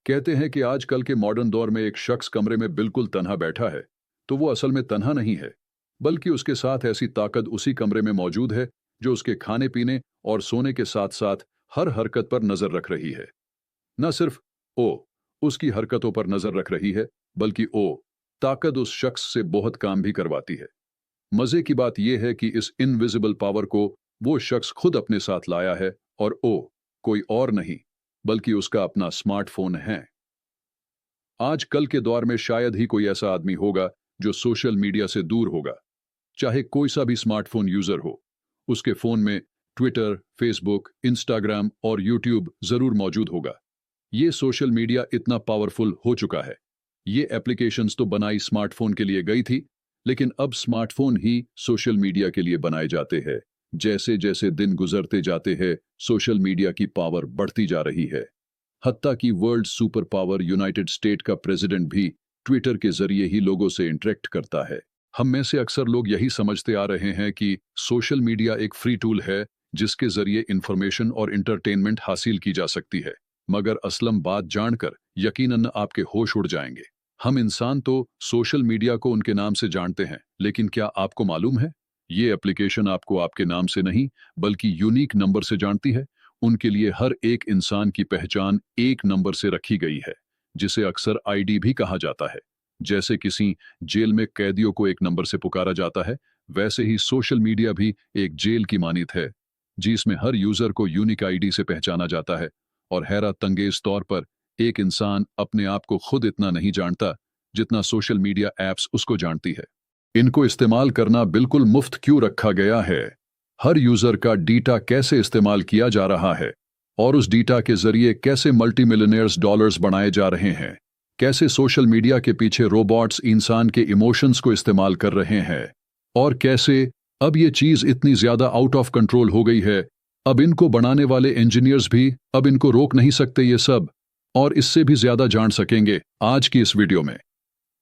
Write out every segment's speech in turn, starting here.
कहते हैं कि आजकल के मॉडर्न दौर में एक शख्स कमरे में बिल्कुल तन्हा बैठा है, तो वो असल में तन्हा नहीं है, बल्कि उसके साथ ऐसी ताकत उसी कमरे में मौजूद है जो उसके खाने पीने और सोने के साथ साथ हर हरकत पर नजर रख रही है। न सिर्फ ओ उसकी हरकतों पर नजर रख रही है, बल्कि ओ ताकत उस शख्स से बहुत काम भी करवाती है। मजे की बात यह है कि इस इनविजिबल पावर को वो शख्स खुद अपने साथ लाया है, और ओ कोई और नहीं बल्कि उसका अपना स्मार्टफोन है। आज कल के दौर में शायद ही कोई ऐसा आदमी होगा जो सोशल मीडिया से दूर होगा। चाहे कोई सा भी स्मार्टफोन यूजर हो, उसके फोन में ट्विटर, फेसबुक, इंस्टाग्राम और यूट्यूब जरूर मौजूद होगा। ये सोशल मीडिया इतना पावरफुल हो चुका है। ये एप्लीकेशंस तो बनाई स्मार्टफोन के लिए गई थी, लेकिन अब स्मार्टफोन ही सोशल मीडिया के लिए बनाए जाते हैं। जैसे जैसे दिन गुजरते जाते हैं, सोशल मीडिया की पावर बढ़ती जा रही है। हत्ता कि world super power United state का प्रेसिडेंट भी ट्विटर के जरिए ही लोगों से इंटरेक्ट करता है। हम में से अक्सर लोग यही समझते आ रहे हैं कि सोशल मीडिया एक फ्री टूल है जिसके जरिए इंफॉर्मेशन और इंटरटेनमेंट हासिल की जा सकती है, मगर असलम बात जानकर यकीनन आपके होश उड़ जाएंगे। हम इंसान तो सोशल मीडिया को उनके नाम से जानते हैं, लेकिन क्या आपको मालूम है ये एप्लीकेशन आपको आपके नाम से नहीं बल्कि यूनिक नंबर से जानती है। उनके लिए हर एक इंसान की पहचान एक नंबर से रखी गई है, जिसे अक्सर आईडी भी कहा जाता है। जैसे किसी जेल में कैदियों को एक नंबर से पुकारा जाता है, वैसे ही सोशल मीडिया भी एक जेल की मानित है, जिसमें हर यूजर को यूनिक आईडी से पहचाना जाता है। और हैरत अंगेज तौर पर एक इंसान अपने आप को खुद इतना नहीं जानता जितना सोशल मीडिया एप्स उसको जानती है। इनको इस्तेमाल करना बिल्कुल मुफ्त क्यों रखा गया है? हर यूजर का डेटा कैसे इस्तेमाल किया जा रहा है, और उस डेटा के जरिए कैसे मल्टी मिलियनियर्स डॉलर्स बनाए जा रहे हैं, कैसे सोशल मीडिया के पीछे रोबोट्स इंसान के इमोशंस को इस्तेमाल कर रहे हैं, और कैसे अब ये चीज इतनी ज्यादा आउट ऑफ कंट्रोल हो गई है, अब इनको बनाने वाले इंजीनियर्स भी अब इनको रोक नहीं सकते। ये सब और इससे भी ज्यादा जान सकेंगे आज की इस वीडियो में।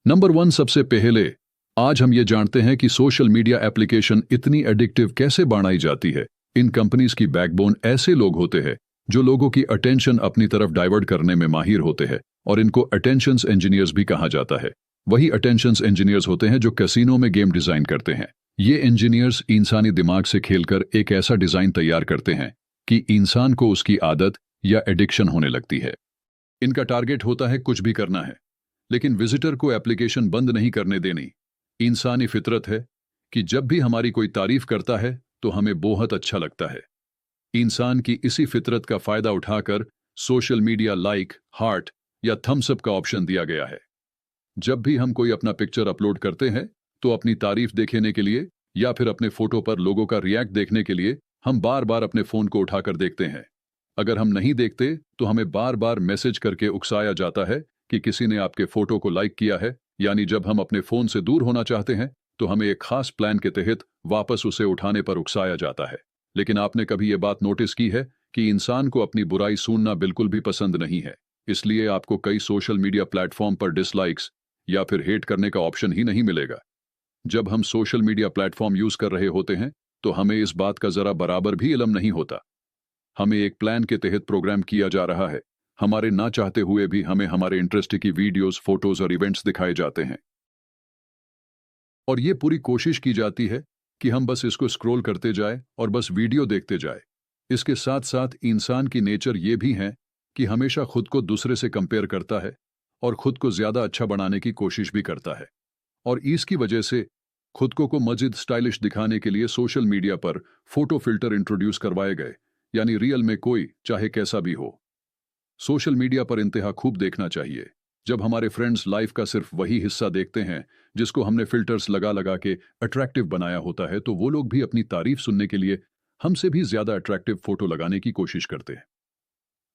नंबर 1, सबसे पहले आज हम ये जानते हैं कि सोशल मीडिया एप्लीकेशन इतनी एडिक्टिव कैसे बनाई जाती है। इन कंपनीज की बैकबोन ऐसे लोग होते हैं जो लोगों की अटेंशन अपनी तरफ डाइवर्ट करने में माहिर होते हैं, और इनको अटेंशंस इंजीनियर्स भी कहा जाता है। वही अटेंशंस इंजीनियर्स होते हैं जो कैसीनो में गेम डिजाइन करते हैं। ये इंजीनियर्स इंसानी दिमाग से खेलकर एक ऐसा डिजाइन तैयार करते हैं कि इंसान को उसकी आदत या एडिक्शन होने लगती है। इनका टारगेट होता है कुछ भी करना है, लेकिन विजिटर को एप्लीकेशन बंद नहीं करने देनी। इंसानी फितरत है कि जब भी हमारी कोई तारीफ करता है तो हमें बहुत अच्छा लगता है। इंसान की इसी फितरत का फायदा उठाकर सोशल मीडिया लाइक, हार्ट या थम्स अप का ऑप्शन दिया गया है। जब भी हम कोई अपना पिक्चर अपलोड करते हैं तो अपनी तारीफ देखने के लिए या फिर अपने फोटो पर लोगों का रिएक्ट देखने के लिए हम बार बार अपने फोन को उठाकर देखते हैं। अगर हम नहीं देखते तो हमें बार बार मैसेज करके उकसाया जाता है कि किसी ने आपके फोटो को लाइक किया है। यानी जब हम अपने फोन से दूर होना चाहते हैं तो हमें एक खास प्लान के तहत वापस उसे उठाने पर उकसाया जाता है। लेकिन आपने कभी ये बात नोटिस की है कि इंसान को अपनी बुराई सुनना बिल्कुल भी पसंद नहीं है, इसलिए आपको कई सोशल मीडिया प्लेटफॉर्म पर डिसलाइक्स या फिर हेट करने का ऑप्शन ही नहीं मिलेगा। जब हम सोशल मीडिया प्लेटफॉर्म यूज कर रहे होते हैं तो हमें इस बात का जरा बराबर भी इल्म नहीं होता। हमें एक प्लान के तहत प्रोग्राम किया जा रहा है, हमारे ना चाहते हुए भी हमें हमारे इंटरेस्ट की वीडियोस, फोटोज और इवेंट्स दिखाए जाते हैं, और ये पूरी कोशिश की जाती है कि हम बस इसको स्क्रॉल करते जाए और बस वीडियो देखते जाए। इसके साथ साथ इंसान की नेचर ये भी है कि हमेशा खुद को दूसरे से कंपेयर करता है और खुद को ज्यादा अच्छा बनाने की कोशिश भी करता है, और इसकी वजह से खुद को मजीद स्टाइलिश दिखाने के लिए सोशल मीडिया पर फोटो फिल्टर इंट्रोड्यूस करवाए गए। यानी रियल में कोई चाहे कैसा भी हो, सोशल मीडिया पर इंतहा खूब देखना चाहिए। जब हमारे फ्रेंड्स लाइफ का सिर्फ वही हिस्सा देखते हैं जिसको हमने फिल्टर्स लगा लगा के अट्रैक्टिव बनाया होता है, तो वो लोग भी अपनी तारीफ सुनने के लिए हमसे भी ज्यादा अट्रैक्टिव फोटो लगाने की कोशिश करते हैं।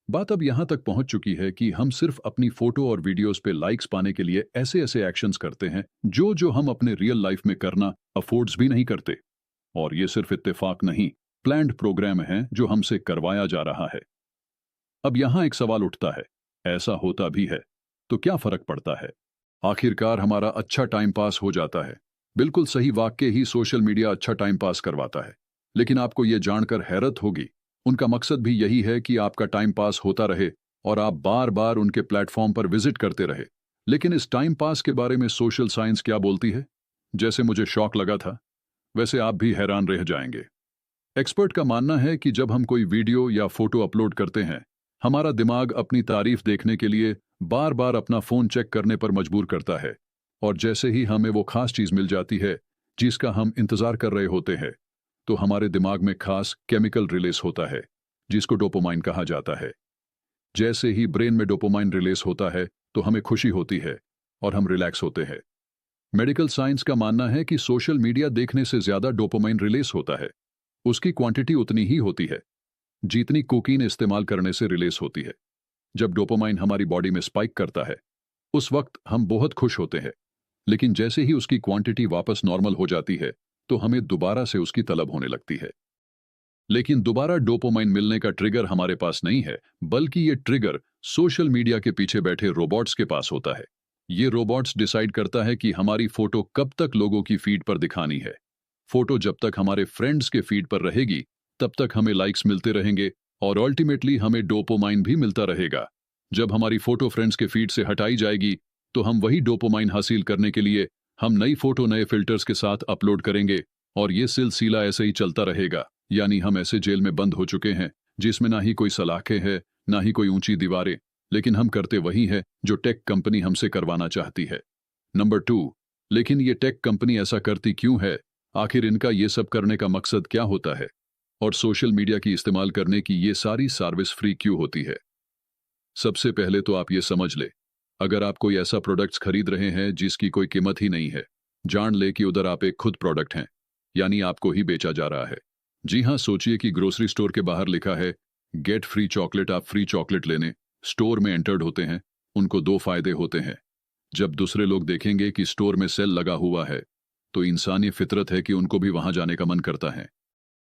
बात अब यहां तक पहुंच चुकी है कि हम सिर्फ अपनी फोटो और वीडियोस पे लाइक्स पाने के लिए ऐसे ऐसे एक्शंस करते हैं जो हम अपने रियल लाइफ में करना अफोर्ड्स भी नहीं करते। और ये सिर्फ इत्तेफाक नहीं, प्लान्ड प्रोग्राम है जो हमसे करवाया जा रहा है। अब यहां एक सवाल उठता है, ऐसा होता भी है तो क्या फर्क पड़ता है? आखिरकार हमारा अच्छा टाइम पास हो जाता है। बिल्कुल सही वाक्य ही सोशल मीडिया अच्छा टाइम पास करवाता है, लेकिन आपको यह जानकर हैरत होगी उनका मकसद भी यही है कि आपका टाइम पास होता रहे और आप बार बार उनके प्लेटफॉर्म पर विजिट करते रहे। लेकिन इस टाइम पास के बारे में सोशल साइंस क्या बोलती है? जैसे मुझे शौक लगा था, वैसे आप भी हैरान रह जाएंगे। एक्सपर्ट का मानना है कि जब हम कोई वीडियो या फोटो अपलोड करते हैं, हमारा दिमाग अपनी तारीफ देखने के लिए बार बार अपना फोन चेक करने पर मजबूर करता है। और जैसे ही हमें वो खास चीज मिल जाती है जिसका हम इंतजार कर रहे होते हैं, तो हमारे दिमाग में खास केमिकल रिलीज होता है जिसको डोपामाइन कहा जाता है। जैसे ही ब्रेन में डोपामाइन रिलीज होता है तो हमें खुशी होती है और हम रिलैक्स होते हैं। मेडिकल साइंस का मानना है कि सोशल मीडिया देखने से ज्यादा डोपामाइन रिलीज होता है। उसकी क्वांटिटी उतनी ही होती है जितनी कोकीन इस्तेमाल करने से रिलीज होती है। जब डोपामाइन हमारी बॉडी में स्पाइक करता है, उस वक्त हम बहुत खुश होते हैं, लेकिन जैसे ही उसकी क्वांटिटी वापस नॉर्मल हो जाती है तो हमें दोबारा से उसकी तलब होने लगती है। लेकिन दोबारा डोपामाइन मिलने का ट्रिगर हमारे पास नहीं है, बल्कि ये ट्रिगर सोशल मीडिया के पीछे बैठे रोबोट्स के पास होता है। ये रोबोट्स डिसाइड करता है कि हमारी फोटो कब तक लोगों की फीड पर दिखानी है। फोटो जब तक हमारे फ्रेंड्स के फीड पर रहेगी, तब तक हमें लाइक्स मिलते रहेंगे और अल्टीमेटली हमें डोपामाइन भी मिलता रहेगा। जब हमारी फोटो फ्रेंड्स के फीड से हटाई जाएगी, तो हम वही डोपामाइन हासिल करने के लिए हम नई फोटो नए फिल्टर्स के साथ अपलोड करेंगे और ये सिलसिला ऐसे ही चलता रहेगा। यानी हम ऐसे जेल में बंद हो चुके हैं जिसमें ना ही कोई सलाखें हैं, ना ही कोई ऊंची दीवारें, लेकिन हम करते वही है जो टेक कंपनी हमसे करवाना चाहती है। नंबर 2, लेकिन ये टेक कंपनी ऐसा करती क्यों है? आखिर इनका ये सब करने का मकसद क्या होता है? और सोशल मीडिया की इस्तेमाल करने की ये सारी सर्विस फ्री क्यों होती है? सबसे पहले तो आप ये समझ ले, अगर आप कोई ऐसा प्रोडक्ट्स खरीद रहे हैं जिसकी कोई कीमत ही नहीं है, जान ले कि उधर आप एक खुद प्रोडक्ट हैं, यानी आपको ही बेचा जा रहा है। जी हाँ, सोचिए कि ग्रोसरी स्टोर के बाहर लिखा है गेट फ्री चॉकलेट। आप फ्री चॉकलेट लेने स्टोर में एंटर्ड होते हैं। उनको 2 फायदे होते हैं। जब दूसरे लोग देखेंगे कि स्टोर में सेल लगा हुआ है, तो इंसानी फितरत है कि उनको भी वहां जाने का मन करता है।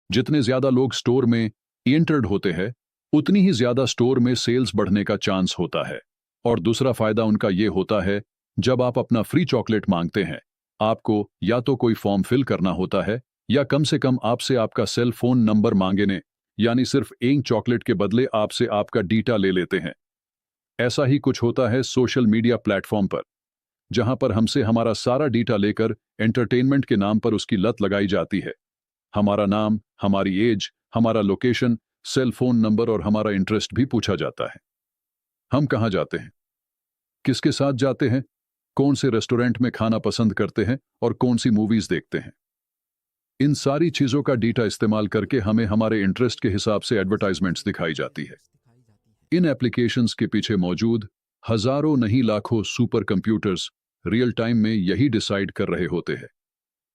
जितने ज्यादा लोग स्टोर में एंटर्ड होते हैं, उतनी ही ज्यादा स्टोर में सेल्स बढ़ने का चांस होता है। और दूसरा फायदा उनका ये होता है, जब आप अपना फ्री चॉकलेट मांगते हैं, आपको या तो कोई फॉर्म फिल करना होता है या कम से कम आपसे आपका सेल फोन नंबर मांगेने, यानी सिर्फ एक चॉकलेट के बदले आपसे आपका डेटा ले लेते हैं। ऐसा ही कुछ होता है सोशल मीडिया प्लेटफॉर्म पर, जहां पर हमसे हमारा सारा डेटा लेकर एंटरटेनमेंट के नाम पर उसकी लत लगाई जाती है। हमारा नाम, हमारी एज, हमारा लोकेशन, सेल फोन नंबर और हमारा इंटरेस्ट भी पूछा जाता है। हम कहां जाते हैं, किसके साथ जाते हैं, कौन से रेस्टोरेंट में खाना पसंद करते हैं और कौन सी मूवीज देखते हैं, इन सारी चीजों का डेटा इस्तेमाल करके हमें हमारे इंटरेस्ट के हिसाब से एडवर्टाइजमेंट्स दिखाई जाती है। इन एप्लीकेशंस के पीछे मौजूद हजारों नहीं लाखों सुपर कंप्यूटर्स रियल टाइम में यही डिसाइड कर रहे होते हैं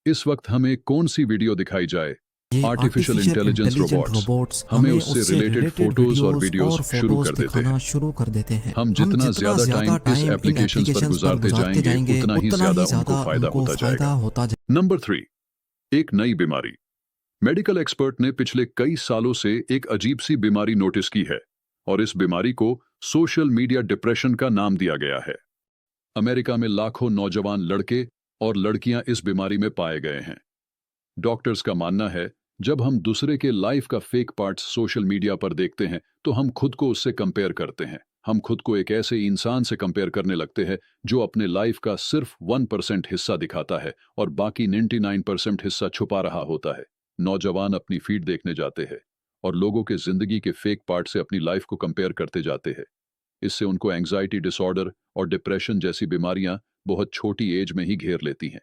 इस वक्त हमें कौन सी वीडियो दिखाई जाए। आर्टिफिशियल इंटेलिजेंस रोबोट्स हमें उससे रिलेटेड फोटोज और वीडियोस शुरू कर देते हैं। हम जितना ज्यादा टाइम इस एप्लीकेशंस पर गुजारते जाएंगे, उतना ही ज्यादा उनको फायदा होता जाएगा। नंबर 3, एक नई बीमारी। मेडिकल एक्सपर्ट ने पिछले कई सालों से एक अजीब सी बीमारी नोटिस की है और इस बीमारी को सोशल मीडिया डिप्रेशन का नाम दिया गया है। अमेरिका में लाखों नौजवान लड़के और लड़कियां इस बीमारी में पाए गए हैं। डॉक्टर्स का मानना है, जब हम दूसरे के लाइफ का फेक पार्ट्स सोशल मीडिया पर देखते हैं तो हम खुद को उससे कंपेयर करते हैं। हम खुद को एक ऐसे इंसान से कंपेयर करने लगते हैं जो अपने लाइफ का सिर्फ 1% हिस्सा दिखाता है और बाकी 99% हिस्सा छुपा रहा होता है। नौजवान अपनी फीड देखने जाते हैं और लोगों के जिंदगी के फेक पार्ट से अपनी लाइफ को कंपेयर करते जाते हैं। इससे उनको एंग्जाइटी डिसऑर्डर और डिप्रेशन जैसी बीमारियां बहुत छोटी एज में ही घेर लेती हैं।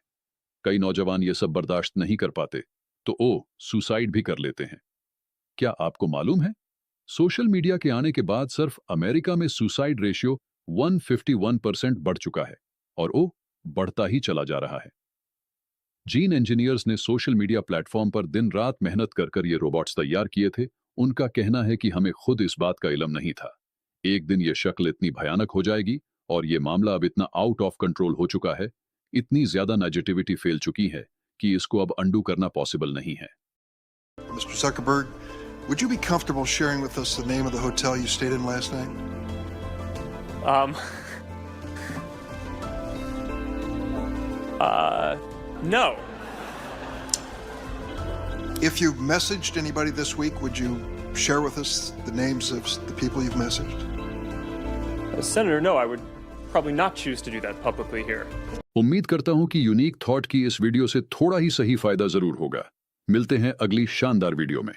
कई नौजवान ये सब बर्दाश्त नहीं कर पाते तो सुसाइड भी कर लेते हैं। क्या आपको मालूम है, सोशल मीडिया के आने के बाद सिर्फ अमेरिका में सुसाइड रेशियो 151% बढ़ चुका है और बढ़ता ही चला जा रहा है। जीन इंजीनियर्स ने सोशल मीडिया प्लेटफॉर्म पर दिन रात मेहनत कर ये रोबोट्स तैयार किए थे। उनका कहना है कि हमें खुद इस बात का इल्म नहीं था। एक दिन ये शक्ल इतनी भयानक हो जाएगी और ये मामला अब इतना आउट ऑफ कंट्रोल हो चुका है, इतनी ज्यादा नेगेटिविटी फैल चुकी है कि इसको अब अंडू करना पॉसिबल नहीं है। Mr. Zuckerberg, would you be comfortable sharing with us the name of the hotel you stayed in last night? No. If you've messaged anybody this week, would you share with us the names of the people you've messaged? Senator, no, I would probably not choose to do that publicly here. उम्मीद करता हूं कि unique thought की इस video से थोड़ा ही सही फायदा जरूर होगा। मिलते हैं अगली शानदार वीडियो में।